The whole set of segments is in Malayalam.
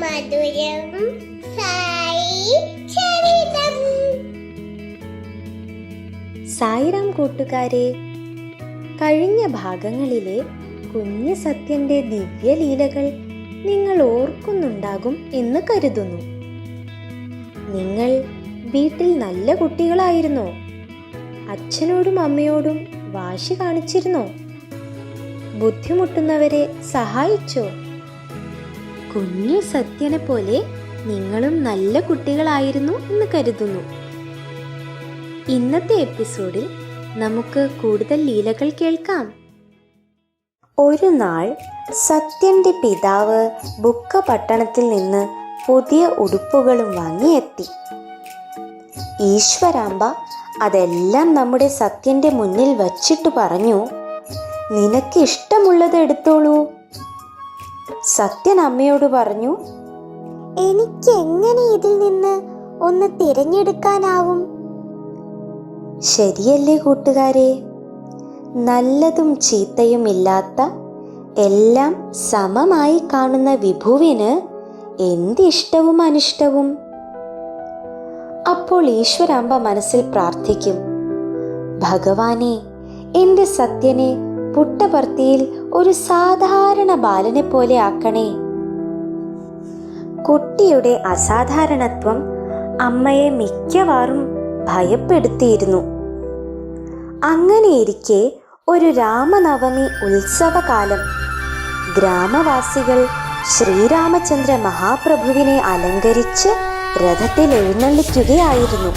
മധുരം സായി ചരിതം. സായിറാം കൂട്ടുകാരെ, കഴിഞ്ഞ ഭാഗങ്ങളിലെ കുഞ്ഞ് സത്യന്റെ ദിവ്യലീലകൾ നിങ്ങൾ ഓർക്കുന്നുണ്ടാകും എന്ന് കരുതുന്നു. നിങ്ങൾ വീട്ടിൽ നല്ല കുട്ടികളായിരുന്നോ? അച്ഛനോടും അമ്മയോടും വാശി കാണിച്ചിരുന്നോ? ബുദ്ധിമുട്ടുന്നവരെ സഹായിച്ചോ? കുഞ്ഞു സത്യനെ പോലെ നിങ്ങളും നല്ല കുട്ടികളായിരുന്നു എന്ന് കരുതുന്നു. ഇന്നത്തെ എപ്പിസോഡിൽ നമുക്ക് കൂടുതൽ ലീലകൾ കേൾക്കാം. ഒരു നാൾ സത്യന്റെ പിതാവ് ബുക്ക പട്ടണത്തിൽ നിന്ന് പുതിയ ഉടുപ്പുകളും വാങ്ങിയെത്തി. ഈശ്വരാമ്പ അതെല്ലാം നമ്മുടെ സത്യന്റെ മുന്നിൽ വച്ചിട്ട് പറഞ്ഞു, നിനക്ക് ഇഷ്ടമുള്ളത് എടുത്തോളൂ. സത്യൻ അമ്മയോട് പറഞ്ഞു, എനിക്ക് എങ്ങനെ ഇതിൽ നിന്ന് ഒന്ന് തിരഞ്ഞെടുക്കാനാവും? ശരിയല്ലേ കൂട്ടുകാരെ? നല്ലതും ചീത്തയും ഇല്ലാത്ത എല്ലാം സമമായി കാണുന്ന വിഭുവിന് എന്തിഷ്ടവും അനിഷ്ടവും? അപ്പോൾ ഈശ്വരാമ്പ മനസ്സിൽ പ്രാർത്ഥിക്കും, ഭഗവാനെ, എൻ്റെ സത്യനെ പുട്ടപർത്തിയിൽ ഒരു സാധാരണ ബാലനെ പോലെ ആക്കണേ. കുട്ടിയുടെ അസാധാരണത്വം അമ്മയെ മിക്കവാറും ഭയപ്പെടുത്തിയിരുന്നു. അങ്ങനെയിരിക്കെ ഒരു രാമനവമി ഉത്സവകാലം. ഗ്രാമവാസികൾ ശ്രീരാമചന്ദ്ര മഹാപ്രഭുവിനെ അലങ്കരിച്ച് രഥത്തിൽ എഴുന്നള്ളിക്കുകയായിരുന്നു.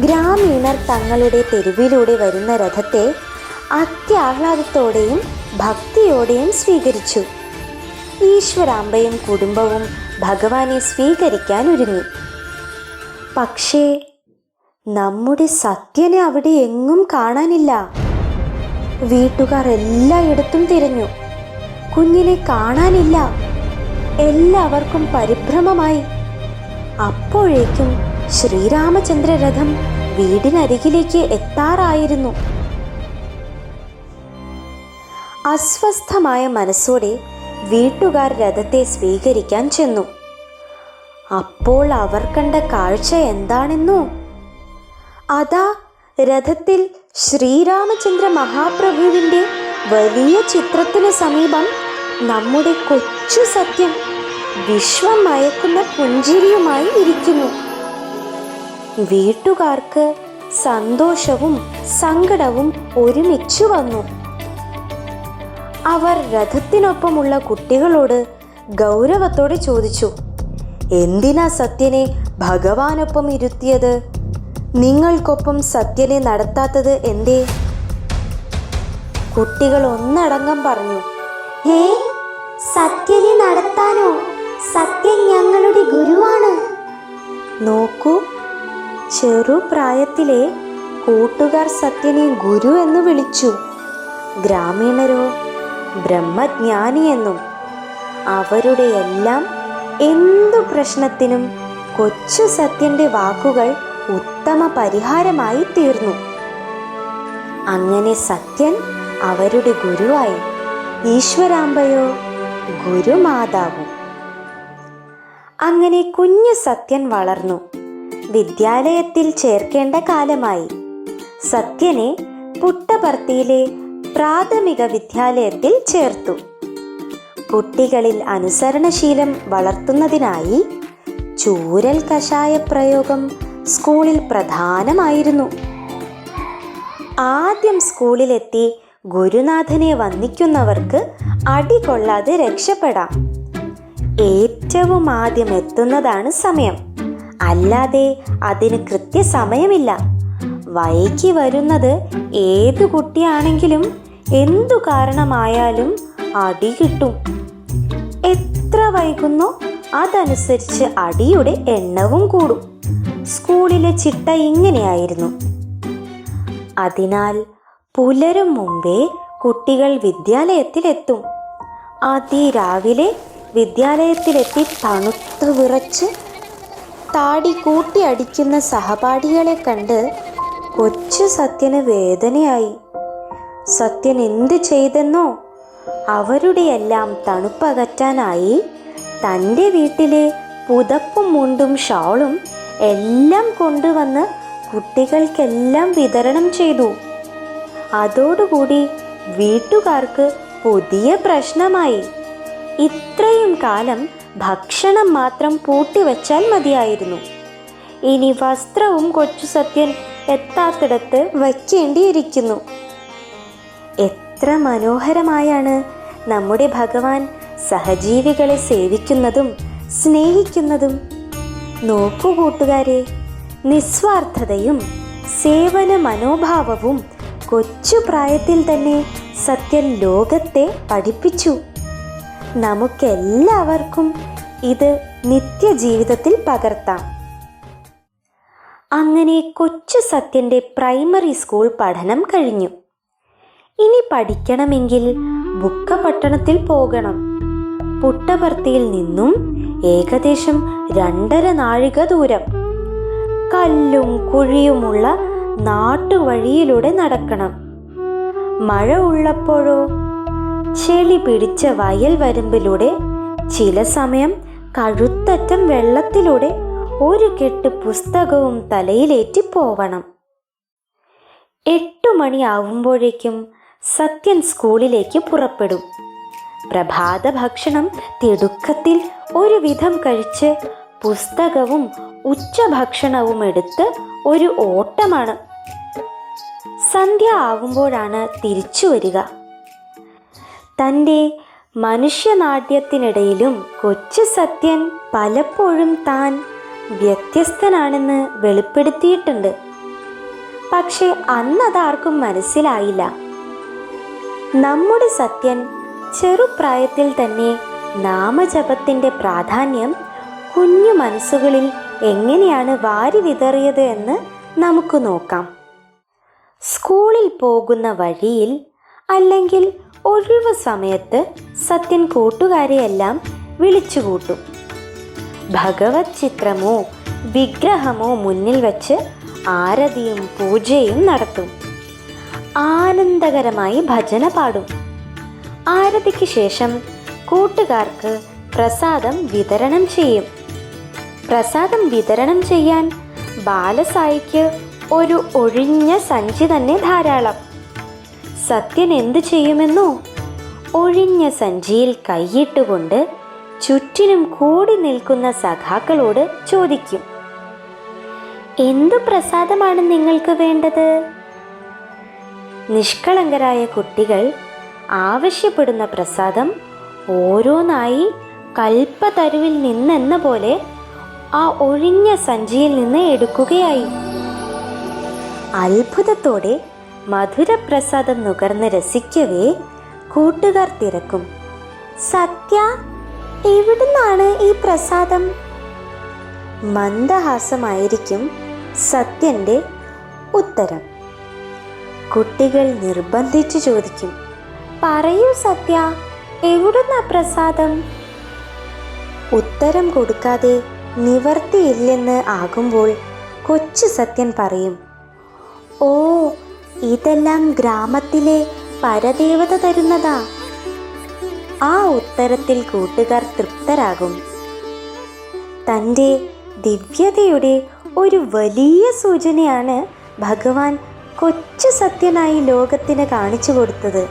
ഗ്രാമീണർ തങ്ങളുടെ തെരുവിലൂടെ വരുന്ന രഥത്തെ അത്യാഹ്ലാദത്തോടെയും ഭക്തിയോടെയും സ്വീകരിച്ചു. ഈശ്വരാമ്പയും കുടുംബവും ഭഗവാനെ സ്വീകരിക്കാൻ ഒരുങ്ങി. പക്ഷേ നമ്മുടെ സത്യനെ അവിടെ എങ്ങും കാണാനില്ല. വീട്ടുകാർ എല്ലായിടത്തും തിരഞ്ഞു. കുഞ്ഞിനെ കാണാനില്ല. എല്ലാവർക്കും പരിഭ്രമമായി. അപ്പോഴേക്കും ശ്രീരാമചന്ദ്ര രഥം വീടിനരികിലേക്ക് എത്താറായിരുന്നു. അസ്വസ്ഥമായ മനസ്സോടെ വീട്ടുകാർ രഥത്തെ സ്വീകരിക്കാൻ ചെന്നു. അപ്പോൾ അവർ കണ്ട കാഴ്ച എന്താണെന്നോ? അതാ രഥത്തിൽ ശ്രീരാമചന്ദ്ര മഹാപ്രഭുവിൻ്റെ വലിയ ചിത്രത്തിനു സമീപം നമ്മുടെ കൊച്ചു സത്യൻ വിശ്വം മയക്കുന്ന പുഞ്ചിരിയുമായി ഇരിക്കുന്നു. വീട്ടുകാർക്ക് സന്തോഷവും സങ്കടവും ഒരുമിച്ചു വന്നു. അവർ രഥത്തിനൊപ്പമുള്ള കുട്ടികളോട് ഗൗരവത്തോടെ ചോദിച്ചു, എന്തിനാ സത്യനെ ഭഗവാനൊപ്പം ഇരുത്തിയത്? നിങ്ങൾക്കൊപ്പം സത്യനെ നടത്താത്തത് എന്തേ? കുട്ടികൾ ഒന്നടങ്കം പറഞ്ഞു, സത്യനെ നടത്താനോ? സത്യൻ ഞങ്ങളുടെ ഗുരുവാണ്. നോക്കൂ, ചെറുപ്രായത്തിലെ കൂട്ടുകാർ സത്യനെ ഗുരു എന്ന് വിളിച്ചു. ഗ്രാമീണരോ ബ്രഹ്മജ്ഞാനി എന്നും. അവരുടെ എല്ലാം എന്തു പ്രശ്നത്തിനും കൊച്ചു സത്യന്റെ വാക്കുകൾ ഉത്തമ പരിഹാരമായി തീർന്നു. അങ്ങനെ സത്യൻ അവരുടെ ഗുരുവായി. ഈശ്വരാമ്പയോ ഗുരുമാതാവും. അങ്ങനെ കുഞ്ഞു സത്യൻ വളർന്നു. വിദ്യാലയത്തിൽ ചേർക്കേണ്ട കാലമായി. സത്യനെ പുട്ടപർത്തിയിലെ പ്രാഥമിക വിദ്യാലയത്തിൽ ചേർത്തു. കുട്ടികളിൽ അനുസരണശീലം വളർത്തുന്നതിനായി ചൂരൽ കഷായ പ്രയോഗം സ്കൂളിൽ പ്രധാനമായിരുന്നു. ആദ്യം സ്കൂളിലെത്തി ഗുരുനാഥനെ വന്ദിക്കുന്നവർക്ക് അടി കൊള്ളാതെ രക്ഷപ്പെടാം. ഏറ്റവും ആദ്യം എത്തുന്നതാണ് സമയം. അല്ലാതെ അതിന് കൃത്യസമയമില്ല. വൈകി വരുന്നത് ഏതു കുട്ടിയാണെങ്കിലും എന്തു കാരണമായാലും അടി കിട്ടും. എത്ര വൈകുന്നോ അതനുസരിച്ച് അടിയുടെ എണ്ണവും കൂടും. സ്കൂളിലെ ചിട്ട ഇങ്ങനെയായിരുന്നു. അതിനാൽ പുലരും മുമ്പേ കുട്ടികൾ വിദ്യാലയത്തിലെത്തും. അതിരാവിലെ വിദ്യാലയത്തിലെത്തി തണുത്തു വിറച്ച് താടി കൂട്ടി അടിക്കുന്ന സഹപാഠികളെ കണ്ട് കൊച്ചു സത്യന് വേദനയായി. സത്യൻ എന്ത് ചെയ്തെന്നോ? അവരുടെയെല്ലാം തണുപ്പകറ്റാനായി തൻ്റെ വീട്ടിലെ പുതപ്പും മുണ്ടും ഷാളും എല്ലാം കൊണ്ടുവന്ന് കുട്ടികൾക്കെല്ലാം വിതരണം ചെയ്തു. അതോടുകൂടി വീട്ടുകാർക്ക് പുതിയ പ്രശ്നമായി. ഇത്രയും കാലം ഭക്ഷണം മാത്രം പൂട്ടിവെച്ചാൽ മതിയായിരുന്നു. ഇനി വസ്ത്രവും കൊച്ചു സത്യൻ എത്താത്തിടത്ത് വയ്ക്കേണ്ടിയിരിക്കുന്നു. എത്ര മനോഹരമായാണ് നമ്മുടെ ഭഗവാൻ സഹജീവികളെ സേവിക്കുന്നതും സ്നേഹിക്കുന്നതും. നോക്കൂ കൂട്ടുകാരെ, നിസ്വാർത്ഥതയും സേവന മനോഭാവവും കൊച്ചു പ്രായത്തിൽ തന്നെ സത്യൻ ലോകത്തെ പഠിപ്പിച്ചു. നമുക്കെല്ലാവർക്കും ഇത് നിത്യജീവിതത്തിൽ പകർത്താം. അങ്ങനെ കൊച്ചു സത്യൻ്റെ പ്രൈമറി സ്കൂൾ പഠനം കഴിഞ്ഞു. ഇനി പഠിക്കണമെങ്കിൽ ബുക്കപട്ടണത്തിൽ പോകണം. പുട്ടപർത്തിയിൽ നിന്നും ഏകദേശം 2.5 നാഴിക ദൂരം. കല്ലും കുഴിയുമുള്ള നാട്ടുവഴിയിലൂടെ നടക്കണം. മഴ ഉള്ളപ്പോഴോ ചെളി പിടിച്ച വയൽ വരമ്പിലൂടെ, ചില സമയം കഴുത്തറ്റം വെള്ളത്തിലൂടെ ഒരു കെട്ട് പുസ്തകവും തലയിലേറ്റി പോവണം. 8 മണിയാവുമ്പോഴേക്കും സത്യൻ സ്കൂളിലേക്ക് പുറപ്പെടും. പ്രഭാത ഭക്ഷണം തിടുക്കത്തിൽ ഒരു വിധം കഴിച്ച് പുസ്തകവും ഉച്ചഭക്ഷണവും എടുത്ത് ഒരു ഓട്ടമാണ്. സന്ധ്യ ആവുമ്പോഴാണ് തിരിച്ചു വരിക. തൻ്റെ മനുഷ്യനാട്യത്തിനിടയിലും കൊച്ചു സത്യൻ പലപ്പോഴും താൻ വ്യത്യസ്തനാണെന്ന് വെളിപ്പെടുത്തിയിട്ടുണ്ട്. പക്ഷെ അന്നതാർക്കും മനസ്സിലായില്ല. നമ്മുടെ സത്യൻ ചെറുപ്രായത്തിൽ തന്നെ നാമജപത്തിൻ്റെ പ്രാധാന്യം കുഞ്ഞു മനസ്സുകളിൽ എങ്ങനെയാണ് വാരി വിതറിയത് എന്ന് നമുക്ക് നോക്കാം. സ്കൂളിൽ പോകുന്ന വഴിയിൽ അല്ലെങ്കിൽ ഒഴിവു സമയത്ത് സത്യൻ കൂട്ടുകാരെയെല്ലാം വിളിച്ചുകൂട്ടും. ഭഗവത് ചിത്രമോ വിഗ്രഹമോ മുന്നിൽ വച്ച് ആരതിയും പൂജയും നടത്തും. ആനന്ദകരമായി ഭജന പാടും. ആരതിക്ക് ശേഷം കൂട്ടുകാർക്ക് പ്രസാദം വിതരണം ചെയ്യും. പ്രസാദം വിതരണം ചെയ്യാൻ ബാലസായിക്ക് ഒരു ഒഴിഞ്ഞ സഞ്ചി തന്നെ ധാരാളം. സത്യൻ എന്തു ചെയ്യുമെന്നോ? ഒഴിഞ്ഞ സഞ്ചിയിൽ കൈയിട്ടുകൊണ്ട് ചുറ്റിനും കൂടി നിൽക്കുന്ന സഖാക്കളോട് ചോദിക്കും, എന്തു പ്രസാദമാണ് നിങ്ങൾക്ക് വേണ്ടത്? നിഷ്കളങ്കരായ കുട്ടികൾ ആവശ്യപ്പെടുന്ന പ്രസാദം ഓരോന്നായി കൽപ്പതരുവിൽ നിന്നെന്ന പോലെ ആ ഒഴിഞ്ഞ സഞ്ചിയിൽ നിന്ന് എടുക്കുകയായി. അത്ഭുതത്തോടെ മധുരപ്രസാദം നുകർന്ന് രസിക്കവേ കൂട്ടുകാർ തിരക്കും, സത്യ, എവിടുന്നാണ് ഈ പ്രസാദം? മന്ദഹാസമായിരിക്കും സത്യൻ്റെ ഉത്തരം. കുട്ടികൾ നിർബന്ധിച്ചു ചോദിക്കും, പറയൂ സത്യ, എവിടുന്നാ പ്രസാദം? ഉത്തരം കൊടുക്കാതെ നിവർത്തിയില്ലെന്ന് ആകുമ്പോൾ കൊച്ചു സത്യൻ പറയും, ഓ, ഇതെല്ലാം ഗ്രാമത്തിലെ പരദേവത തരുന്നതാ. ആ ഉത്തരത്തിൽ കൂട്ടുകാർ തൃപ്തരാകും. തൻ്റെ ദിവ്യതയുടെ ഒരു വലിയ സൂചനയാണ് ഭഗവാൻ കൊച്ചു സത്യനായി ലോകത്തിന് കാണിച്ചു കൊടുത്തത്.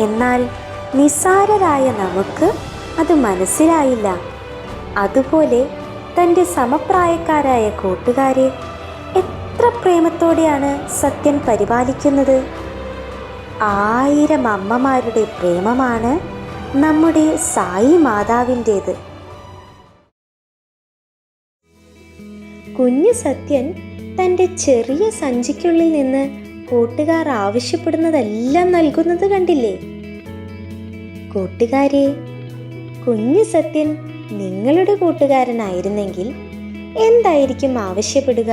എന്നാൽ നിസ്സാരരായ നമുക്ക് അത് മനസ്സിലായില്ല. അതുപോലെ തൻ്റെ സമപ്രായക്കാരായ കൂട്ടുകാരെ എത്ര പ്രേമത്തോടെയാണ് സത്യൻ പരിപാലിക്കുന്നത്. 1000 അമ്മമാരുടെ പ്രേമമാണ് നമ്മുടെ സായി മാതാവിൻ്റേത്. കുഞ്ഞു സത്യൻ തൻ്റെ ചെറിയ സഞ്ചിക്കുള്ളിൽ നിന്ന് കൂട്ടുകാർ ആവശ്യപ്പെടുന്നതെല്ലാം നൽകുന്നത് കണ്ടില്ലേ? കൂട്ടുകാരെ, കുഞ്ഞു സത്യൻ നിങ്ങളുടെ കൂട്ടുകാരനായിരുന്നെങ്കിൽ എന്തായിരിക്കും ആവശ്യപ്പെടുക?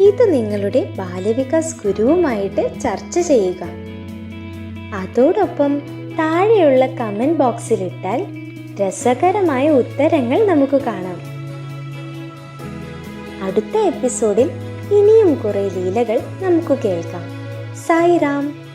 ഇത് നിങ്ങളുടെ ബാലവികാസ് ഗുരുവുമായിട്ട് ചർച്ച ചെയ്യുക. അതോടൊപ്പം താഴെയുള്ള കമൻറ്റ് ബോക്സിലിട്ടാൽ രസകരമായ ഉത്തരങ്ങൾ നമുക്ക് കാണാം. അടുത്ത എപ്പിസോഡിൽ ഇനിയും കുറേ ലീലകൾ നമുക്ക് കേൾക്കാം. സായിറാം.